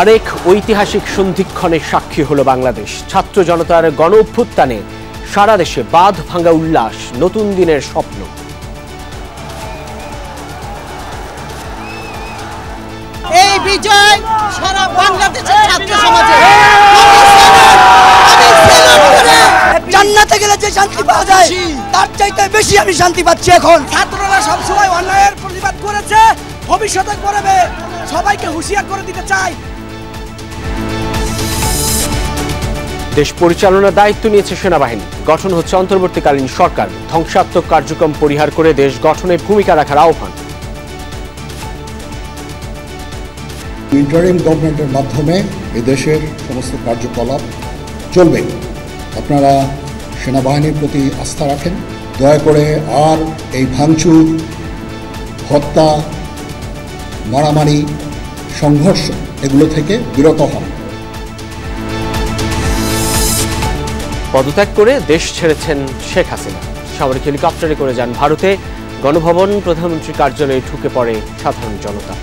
আরেক ঐতিহাসিক সন্ধিক্ষণের সাক্ষী হলো বাংলাদেশ। ছাত্র জনতার গণ অভ্যুত্থানে সারা দেশে বাঁধ ভাঙা উল্লাস, নতুন দিনের স্বপ্ন। এই বিজয় সারা বাংলাদেশের ছাত্র সমাজে জান্নাতে গেলে যে শান্তি পাওয়া যায় তার চাইতে বেশি আমি শান্তি পাচ্ছি এখন। ছাত্ররা সবসময় অন্যায়ের প্রতিবাদ করেছে, ভবিষ্যতে করবে, সবাইকে হুঁশিয়ার করে দিতে চাই। দেশ পরিচালনার দায়িত্ব নিয়েছে সেনাবাহিনী, গঠন হচ্ছে অন্তর্বর্তীকালীন সরকার। ধ্বংসাত্মক কার্যক্রম পরিহার করে দেশ গঠনে ভূমিকা রাখার আহ্বান। ইন্টারিম গভর্নমেন্টের মাধ্যমে এদেশের সমস্ত কার্যকলাপ চলবে। আপনারা সেনাবাহিনীর প্রতি আস্থা রাখেন, দয়া করে আর এই ভাঙচুর, হত্যা, মারামারি, সংঘর্ষ এগুলো থেকে বিরত হন। পদত্যাগ করে দেশ ছেড়েছেন শেখ হাসিনা। সামরিক হেলিকপ্টারে করে যান ভারতে। গণভবন, প্রধানমন্ত্রীর কার্যালয়ে ঢুকে পড়ে সাধারণ জনতা।